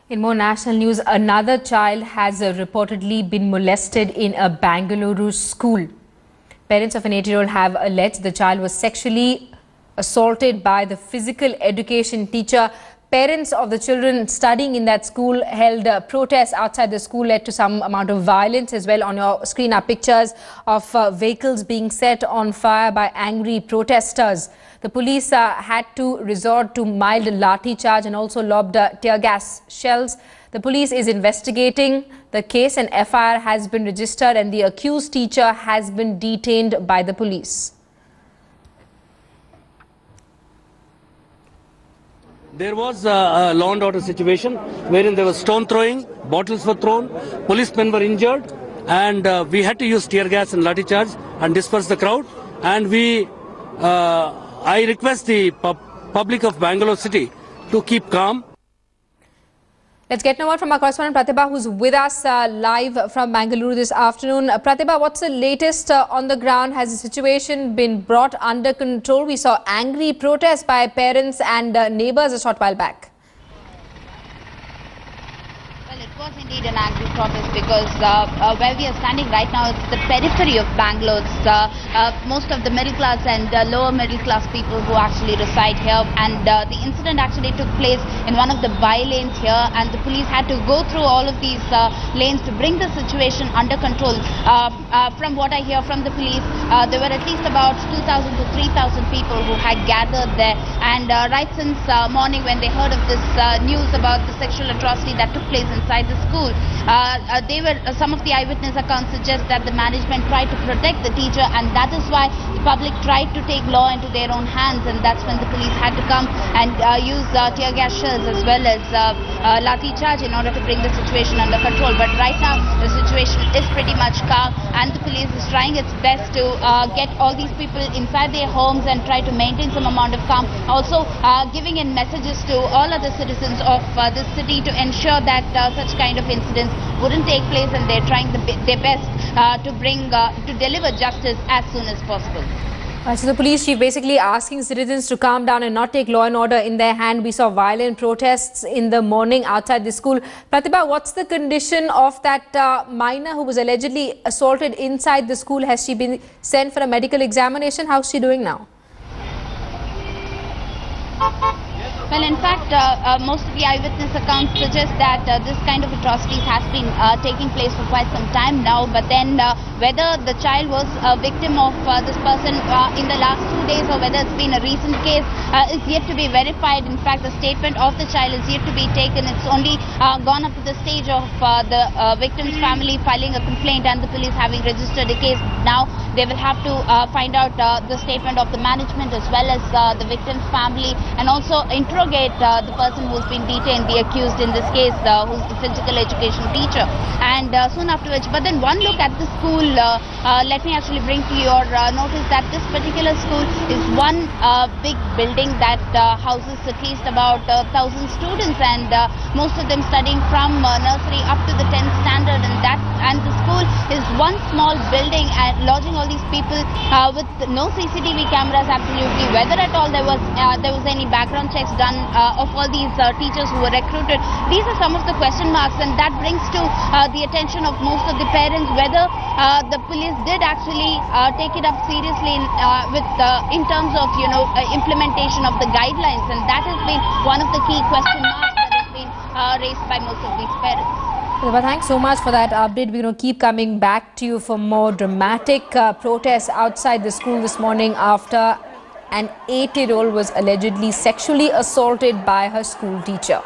In more national news, another child has reportedly been molested in a Bengaluru school. Parents of an 8-year-old have alleged the child was sexually assaulted by the physical education teacher. Parents of the children studying in that school held protests outside the school, led to some amount of violence as well. On your screen are pictures of vehicles being set on fire by angry protesters. The police had to resort to mild lathi-charge and also lobbed tear gas shells. The police is investigating the case. An FIR has been registered and the accused teacher has been detained by the police. There was a law and order situation wherein there was stone throwing, bottles were thrown, policemen were injured, and we had to use tear gas and lathi charge and disperse the crowd. And I request the public of Bangalore city to keep calm. Let's get now on from our correspondent Pratibha, who's with us live from Bengaluru this afternoon. Pratibha, what's the latest on the ground? Has the situation been brought under control? We saw angry protests by parents and neighbours a short while back. Well, it was indeed an angry protest because where we are standing right now, it's the periphery of Bangalore. Most of the middle class and lower middle class people who actually reside here, and the incident actually took place in one of the by-lanes here, and the police had to go through all of these lanes to bring the situation under control. From what I hear from the police, there were at least about 2,000 to 3,000 people who had gathered there, and right since morning when they heard of this news about the sexual atrocity that took place inside the school, some of the eyewitness accounts suggest that the management tried to protect the teacher, and that is why the public tried to take law into their own hands, and that's when the police had to come and use tear gas shells as well as lathi-charge in order to bring the situation under control. But right now the situation is pretty much calm, and the police is trying its best to get all these people inside their homes and try to maintain some amount of calm. Also giving in messages to all other citizens of this city to ensure that such kind of incidents wouldn't take place, and they're trying their best to deliver justice as soon as possible. So the police chief basically asking citizens to calm down and not take law and order in their hand. We saw violent protests in the morning outside the school. Pratibha, what's the condition of that minor who was allegedly assaulted inside the school? Has she been sent for a medical examination? How's she doing now? Well, in fact, most of the eyewitness accounts suggest that this kind of atrocities has been taking place for quite some time now. But then whether the child was a victim of this person in the last 2 days or whether it's been a recent case is yet to be verified. In fact, the statement of the child is yet to be taken. It's only gone up to the stage of the victim's family filing a complaint and the police having registered a case. Now they will have to find out the statement of the management as well as the victim's family, and also interrogate the person who's been detained, the accused in this case, who's the physical education teacher, and soon afterwards. But then one look at the school, let me actually bring to your notice that this particular school is one big building that houses at least about 1,000 students, and most of them studying from nursery up to the 10th standard, and the school is one small building and lodging all these people with no CCTV cameras, absolutely, whether at all there was any background checks done of all these teachers who were recruited. These are some of the question marks, and that brings to the attention of most of the parents whether the police did actually take it up seriously in terms of implementation of the guidelines, and that has been one of the key question marks that has been raised by most of these parents. Well, thanks so much for that update. We're going to keep coming back to you for more dramatic protests outside the school this morning after an 8-year-old was allegedly sexually assaulted by her school teacher.